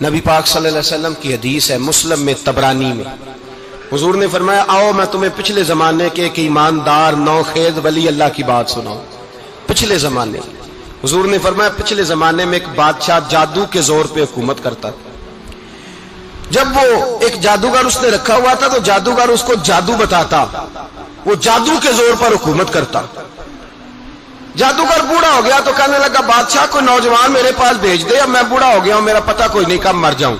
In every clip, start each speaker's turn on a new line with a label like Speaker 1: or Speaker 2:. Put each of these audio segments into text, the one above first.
Speaker 1: نبی پاک صلی اللہ علیہ وسلم کی حدیث ہے مسلم میں طبرانی میں، حضور نے فرمایا آؤ میں تمہیں پچھلے زمانے کے ایک ایماندار نوخیز ولی اللہ کی بات سناؤں۔ پچھلے زمانے حضور نے فرمایا پچھلے زمانے میں ایک بادشاہ جادو کے زور پہ حکومت کرتا تھا۔ جب وہ ایک جادوگر اس نے رکھا ہوا تھا تو جادوگر اس کو جادو بتاتا، وہ جادو کے زور پر حکومت کرتا۔ جادوگر بوڑھا ہو گیا تو کہنے لگا بادشاہ کوئی نوجوان میرے پاس بھیج دے، اب میں بوڑھا ہو گیا ہوں، میرا پتہ کوئی نہیں کب مر جاؤں۔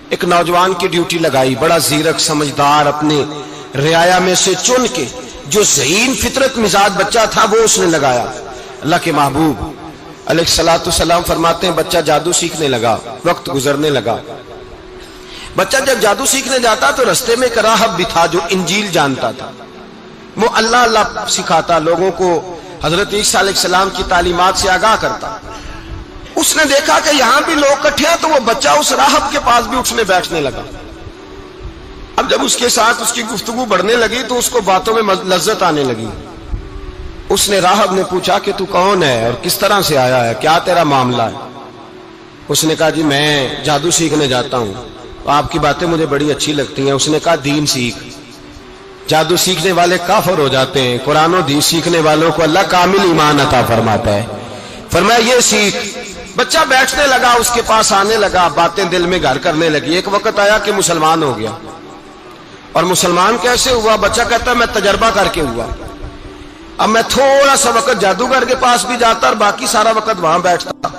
Speaker 1: ایک نوجوان کی ڈیوٹی لگائی، بڑا زیرک سمجھدار، اپنے رعایا میں سے چن کے جو ذہین فطرت مزاج بچہ تھا وہ اس نے لگایا۔ اللہ کے محبوب علیہ الصلوۃ والسلام فرماتے ہیں بچہ جادو سیکھنے لگا، وقت گزرنے لگا۔ بچہ جب جادو سیکھنے جاتا تو رستے میں ایک راہب بھی تھا جو انجیل جانتا تھا، وہ اللہ اللہ سکھاتا، لوگوں کو حضرت عیسیٰ علیہ السلام کی تعلیمات سے آگاہ کرتا۔ اس نے دیکھا کہ یہاں بھی لوگ اکٹھے ہیں تو وہ بچہ اس راہب کے پاس بھی اٹھنے بیٹھنے لگا۔ اب جب اس کے ساتھ اس کی گفتگو بڑھنے لگی تو اس کو باتوں میں لذت آنے لگی۔ اس نے راہب نے پوچھا کہ تو کون ہے اور کس طرح سے آیا ہے، کیا تیرا معاملہ ہے؟ اس نے کہا جی میں جادو سیکھنے جاتا ہوں، آپ کی باتیں مجھے بڑی اچھی لگتی ہیں۔ اس نے کہا دین سیکھ، جادو سیکھنے والے کافر ہو جاتے ہیں، قرآن و حدیث سیکھنے والوں کو اللہ کامل ایمان عطا فرماتا ہے۔ فرمایا یہ سیکھ۔ بچہ بیٹھنے لگا، اس کے پاس آنے لگا، باتیں دل میں گھر کرنے لگی۔ ایک وقت آیا کہ مسلمان ہو گیا، اور مسلمان کیسے ہوا؟ بچہ کہتا ہے میں تجربہ کر کے ہوا۔ اب میں تھوڑا سا وقت جادوگر کے پاس بھی جاتا اور باقی سارا وقت وہاں بیٹھتا۔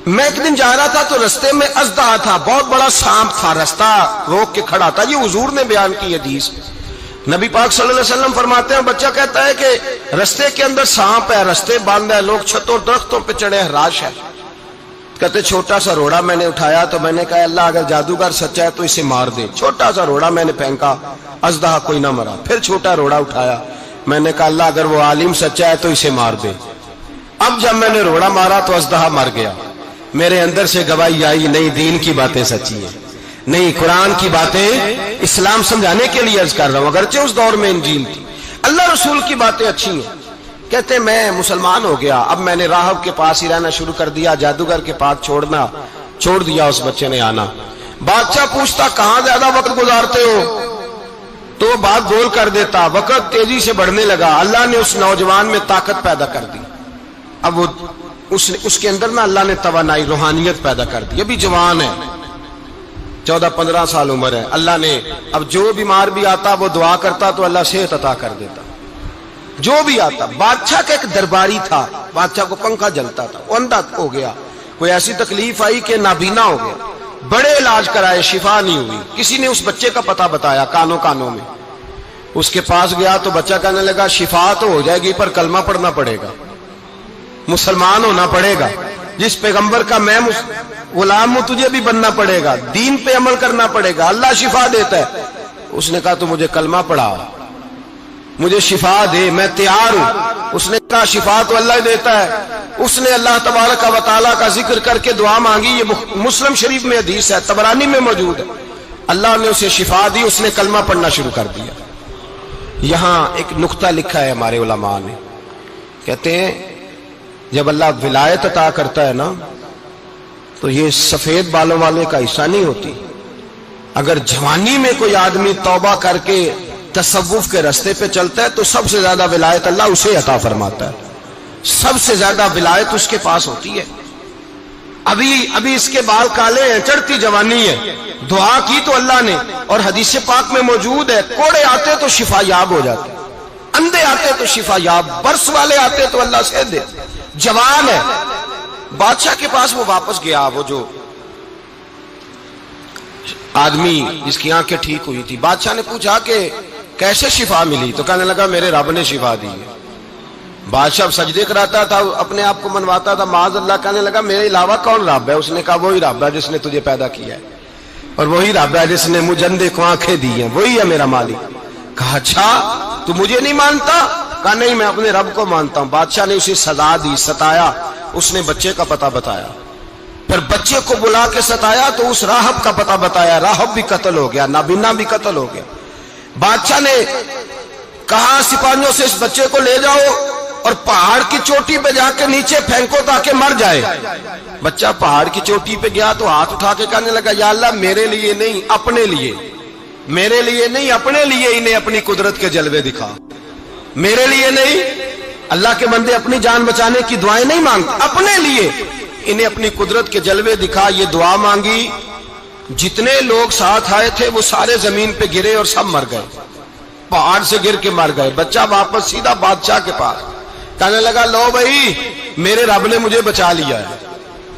Speaker 1: میں ایک دن جا رہا تھا تو رستے میں اژدہا تھا، بہت بڑا سانپ تھا، رستہ روک کے کھڑا تھا۔ یہ حضور نے بیان کی حدیث، نبی پاک صلی اللہ علیہ وسلم فرماتے ہیں بچہ کہتا ہے کہ رستے کے اندر سانپ ہے، رستے بند ہے، لوگ چھتوں درختوں پہ چڑھے، ہراش ہے۔ کہتے چھوٹا سا روڑا میں نے اٹھایا تو میں نے کہا اللہ اگر جادوگر سچا ہے تو اسے مار دے۔ چھوٹا سا روڑا میں نے پھینکا، اژدہا کوئی نہ مرا۔ پھر چھوٹا روڑا اٹھایا، میں نے کہا اللہ اگر وہ عالم سچا ہے تو اسے مار دے۔ اب جب میں نے روڑا مارا تو اژدہا مر گیا۔ میرے اندر سے گواہی آئی نہیں دین کی باتیں سچی ہیں، نہیں قرآن کی باتیں اسلام سمجھانے کے لیے عرض کر رہا ہوں، اگرچہ اس دور میں انجیل تھی، اللہ رسول کی باتیں اچھی ہیں۔ کہتے میں مسلمان ہو گیا، اب میں نے راہب کے پاس ہی رہنا شروع کر دیا، جادوگر کے پاس چھوڑ دیا اس بچے نے آنا۔ بادشاہ پوچھتا کہاں زیادہ وقت گزارتے ہو تو وہ بات گول کر دیتا۔ وقت تیزی سے بڑھنے لگا، اللہ نے اس نوجوان میں طاقت پیدا کر دی۔ اب وہ اس کے اندر نا اللہ نے توانائی روحانیت پیدا کر دی، ابھی جوان ہے، 14-15 سال عمر ہے۔ اللہ نے اب جو بیمار بھی آتا وہ دعا کرتا تو اللہ صحت عطا کر دیتا، جو بھی آتا۔ بادشاہ کا ایک درباری تھا، بادشاہ کو پنکھا جلتا تھا، وہ اندھا ہو گیا، کوئی ایسی تکلیف آئی کہ نابینا ہو گیا، بڑے علاج کرائے شفا نہیں ہوئی۔ کسی نے اس بچے کا پتہ بتایا کانوں میں، اس کے پاس گیا تو بچہ کہنے لگا شفا تو ہو جائے گی پر کلمہ پڑھنا پڑے گا، مسلمان ہونا پڑے گا، جس پیغمبر کا میں غلام ہوں تجھے بھی بننا پڑے گا، دین پہ عمل کرنا پڑے گا، اللہ شفا دیتا ہے۔ اس نے کہا تو مجھے کلمہ پڑھا، مجھے شفا دے، میں تیار ہوں۔ اس نے کہا شفا تو اللہ دیتا ہے۔ اس نے اللہ تبارک و تعالیٰ کا ذکر کر کے دعا مانگی، یہ مسلم شریف میں حدیث ہے، طبرانی میں موجود ہے۔ اللہ نے اسے شفا دی، اس نے کلمہ پڑھنا شروع کر دیا۔ یہاں ایک نقطہ لکھا ہے ہمارے علماء نے، کہتے ہیں جب اللہ ولایت عطا کرتا ہے نا تو یہ سفید بالوں والے کا حصہ نہیں ہوتی۔ اگر جوانی میں کوئی آدمی توبہ کر کے تصوف کے راستے پہ چلتا ہے تو سب سے زیادہ ولایت اللہ اسے عطا فرماتا ہے، سب سے زیادہ ولایت اس کے پاس ہوتی ہے۔ ابھی اس کے بال کالے ہیں، چڑھتی جوانی ہے، دعا کی تو اللہ نے، اور حدیث پاک میں موجود ہے کوڑے آتے تو شفا یاب ہو جاتے، اندھے آتے تو شفا یاب، برس والے آتے تو اللہ سے دے۔ جوان ہے، بادشاہ کے پاس وہ واپس گیا، وہ جو آدمی جس کی آنکھیں ٹھیک ہوئی تھی۔ بادشاہ نے پوچھا کہ کیسے شفا ملی؟ تو کہنے لگا میرے رب نے شفا دی ہے۔ بادشاہ سجدے کراتا تھا، اپنے آپ کو منواتا تھا، معاذ اللہ، کہنے لگا میرے علاوہ کون رب ہے؟ اس نے کہا وہی رب ہے جس نے تجھے پیدا کیا ہے، اور وہی رب ہے جس نے مجھے اندھے کو آنکھیں دی ہیں، وہی ہے میرا مالک۔ کہا اچھا تو مجھے نہیں مانتا؟ کہا نہیں میں اپنے رب کو مانتا ہوں۔ بادشاہ نے اسے سزا دی، ستایا، اس نے بچے کا پتہ بتایا، پھر بچے کو بلا کے ستایا تو اس راہب کا پتہ بتایا، راہب بھی قتل ہو گیا، نابینا بھی قتل ہو گیا۔ بادشاہ نے کہا سپاہیوں سے اس بچے کو لے جاؤ اور پہاڑ کی چوٹی پہ جا کے نیچے پھینکو تاکہ مر جائے. بچہ پہاڑ کی چوٹی پہ گیا تو ہاتھ اٹھا کے کہنے لگا یا اللہ میرے لیے نہیں اپنے لیے، میرے لیے نہیں اپنے لیے انہیں اپنی قدرت کے جلوے دکھا. میرے لیے نہیں، اللہ کے بندے اپنی جان بچانے کی دعائیں نہیں مانگتے، اپنے لیے انہیں اپنی قدرت کے جلوے دکھا. یہ دعا مانگی، جتنے لوگ ساتھ آئے تھے وہ سارے زمین پہ گرے اور سب مر گئے، پہاڑ سے گر کے مر گئے. بچہ واپس سیدھا بادشاہ کے پاس کہنے لگا لو بھائی میرے رب نے مجھے بچا لیا ہے.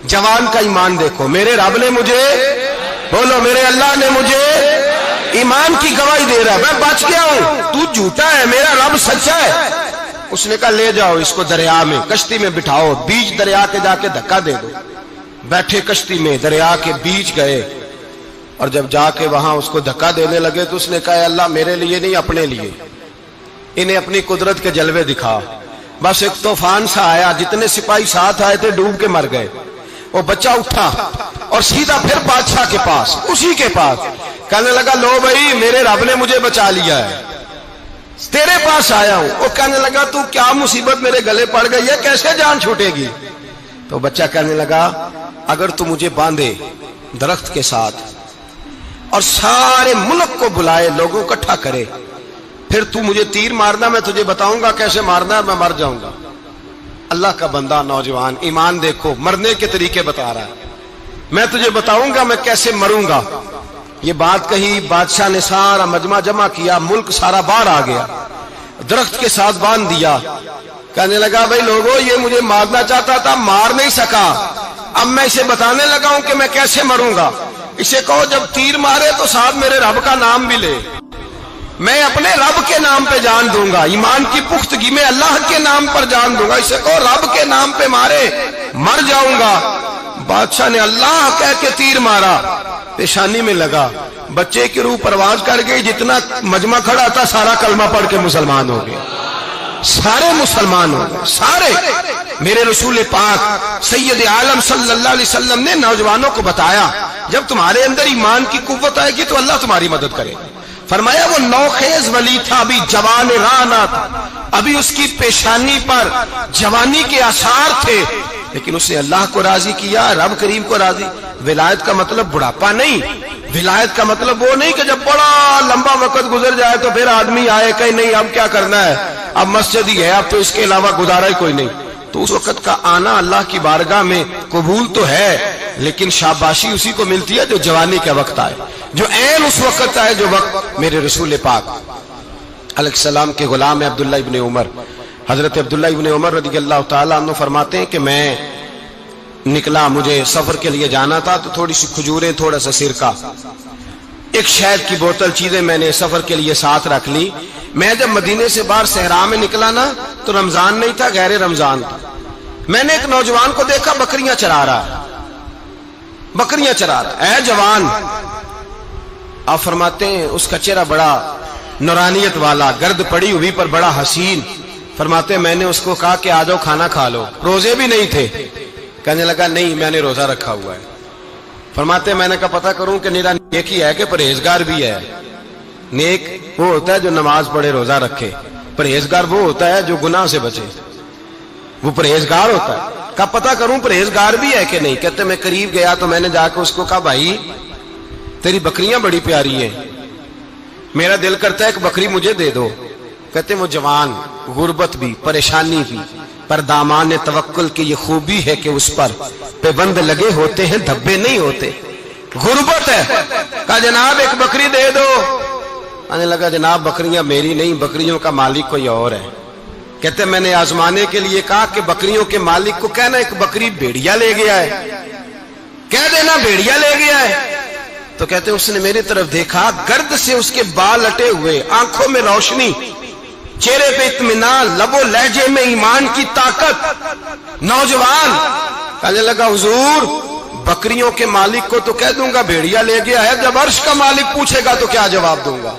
Speaker 1: جوان کا ایمان دیکھو، میرے رب نے مجھے، بولو میرے اللہ نے مجھے ایمان کی گواہی دے رہا ہے، میں بچ گیا ہوں، تو جھوٹا ہے میرا رب سچا ہے. اس نے کہا لے جاؤ اس کو دریا میں، کشتی میں بٹھاؤ، بیچ دریا کے جا کے دھکا دے دو. بیٹھے کشتی میں، دریا کے بیچ گئے، اور جب جا کے وہاں اس کو دھکا دینے لگے تو اس نے کہا اللہ میرے لیے نہیں اپنے لیے انہیں اپنی قدرت کے جلوے دکھا. بس ایک طوفان سا آیا، جتنے سپاہی ساتھ آئے تھے ڈوب کے مر گئے. وہ بچہ اٹھا اور سیدھا پھر بادشاہ کے پاس، اسی کے پاس کہنے لگا لو بھائی میرے رب نے مجھے بچا لیا ہے، تیرے پاس آیا ہوں. وہ کہنے لگا تو کیا مصیبت میرے گلے پڑ گئی ہے، کیسے جان چھوٹے گی؟ تو بچہ کہنے لگا اگر تو مجھے باندھے درخت کے ساتھ اور سارے ملک کو بلائے، لوگوں کو اکٹھا کرے، پھر تو مجھے تیر مارنا، میں تجھے بتاؤں گا کیسے مارنا ہے، میں مر جاؤں گا. اللہ کا بندہ نوجوان ایمان دیکھو، مرنے کے طریقے بتا رہا ہے، میں تجھے بتاؤں گا میں کیسے مروں گا. یہ بات کہی، بادشاہ نے سارا مجمع جمع کیا، ملک سارا باہر آ گیا، درخت کے ساتھ باندھ دیا. کہنے لگا بھائی لوگوں یہ مجھے مارنا چاہتا تھا، مار نہیں سکا، اب میں اسے بتانے لگا ہوں کہ میں کیسے مروں گا. اسے کہو جب تیر مارے تو ساتھ میرے رب کا نام بھی لے، میں اپنے رب کے نام پہ جان دوں گا، ایمان کی پختگی میں اللہ کے نام پر جان دوں گا. اسے کہو رب کے نام پہ مارے، مر جاؤں گا. بادشاہ نے اللہ کہہ کے تیر مارا، پیشانی میں لگا، بچے کی روح پرواز کر گئی. جتنا مجمع کھڑا تھا سارا کلمہ پڑھ کے مسلمان ہو گئے، سارے مسلمان ہو گئے سارے. میرے رسول پاک سید عالم صلی اللہ علیہ وسلم نے نوجوانوں کو بتایا جب تمہارے اندر ایمان کی قوت آئے گی تو اللہ تمہاری مدد کرے. فرمایا وہ نوخیز ولی تھا، ابھی جوان رانا تھا، ابھی اس کی پیشانی پر جوانی کے آثار تھے، لیکن اس نے اللہ کو راضی کیا، رب کریم کو راضی. ولایت کا مطلب بڑھاپا نہیں، ولایت کا مطلب وہ نہیں کہ جب بڑا لمبا وقت گزر جائے تو پھر آدمی آئے کہ نہیں اب کیا کرنا ہے، اب مسجد ہی ہے، اب تو اس کے علاوہ گزارا ہی کوئی نہیں. تو اس وقت کا آنا اللہ کی بارگاہ میں قبول تو ہے، لیکن شاباشی اسی کو ملتی ہے جو جوانی کا وقت آئے، جو عین اس وقت آئے جو وقت میرے رسول پاک علیہ السلام کے غلام عبداللہ ابن عمر، حضرت عبداللہ ابن عمر رضی اللہ تعالیٰ عنہ فرماتے ہیں کہ میں نکلا، مجھے سفر کے لیے جانا تھا، تو تھوڑی سی کھجوریں، تھوڑا سا سرکہ، ایک شہد کی بوتل، چیزیں میں نے سفر کے لیے ساتھ رکھ لی. میں جب مدینے سے باہر صحرا میں نکلا نا تو رمضان نہیں تھا، غیر رمضان تھا. میں نے ایک نوجوان کو دیکھا بکریاں چرا رہا ہے، بکریاں چرا رہا ہے. اے جوان، آپ فرماتے ہیں اس کا چہرہ بڑا نورانیت والا، گرد پڑی ہوئی پر بڑا حسین. فرماتے ہیں میں نے اس کو کہا کہ آ جاؤ کھانا کھا لو، روزے بھی نہیں تھے. کہنے لگا نہیں میں نے روزہ رکھا ہوا ہے. فرماتے ہیں میں نے کہا پتہ کروں کہ نیرا نیک ہی ہے کہ پرہیزگار بھی ہے. نیک وہ ہوتا ہے جو نماز پڑھے روزہ رکھے، پرہیزگار وہ ہوتا ہے جو گناہ سے بچے، وہ پرہیزگار ہوتا ہے. کہا پتہ کروں پرہیزگار بھی ہے کہ نہیں. کہتے میں قریب گیا تو میں نے جا کے اس کو کہا بھائی تیری بکریاں بڑی پیاری ہیں، میرا دل کرتا ہے ایک بکری مجھے دے دو. کہتے وہ جوان، غربت بھی، پریشانی بھی، پر دامان توکل کی یہ خوبی ہے کہ اس پر پابند لگے ہوتے ہیں، دھبے نہیں ہوتے. غربت ہے. کہا جناب ایک بکری دے دو. آنے لگا جناب بکریاں میری نہیں، بکریوں کا مالک کوئی اور ہے. کہتے میں نے آزمانے کے لیے کہا کہ بکریوں کے مالک کو کہنا ایک بکری بھیڑیا لے گیا ہے، کہہ دینا بھیڑیا لے گیا ہے. تو کہتے اس نے میری طرف دیکھا، گرد سے اس کے بال لٹے ہوئے، آنکھوں میں روشنی، چہرے پہ اطمینان، لب و لہجے میں ایمان کی طاقت. نوجوان کہنے لگا حضور بکریوں کے مالک کو تو کہہ دوں گا بھیڑیا لے گیا ہے، جب عرش کا مالک پوچھے گا تو کیا جواب دوں گا،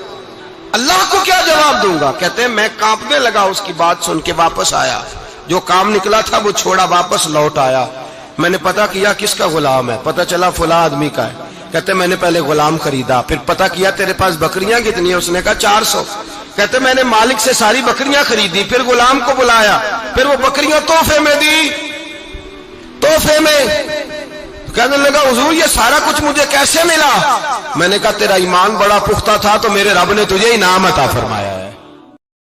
Speaker 1: اللہ کو کیا جواب دوں گا. کہتے ہیں میں کانپنے لگا اس کی بات سن کے. واپس آیا، جو کام نکلا تھا وہ چھوڑا، واپس لوٹ آیا. میں نے پتہ کیا کس کا غلام ہے، پتہ چلا فلاں آدمی کا ہے. کہتے میں نے پہلے غلام خریدا، پھر پتہ کیا تیرے پاس بکریاں کتنی ہیں، اس نے کہا 400. کہتے میں نے مالک سے ساری بکریاں خریدی، پھر غلام کو بلایا، پھر وہ بکریاں تحفے میں دی، تحفے میں۔ کہنے لگا حضور یہ سارا کچھ مجھے کیسے ملا؟ میں نے کہا تیرا ایمان بڑا پختہ تھا تو میرے رب نے تجھے انعام عطا فرمایا۔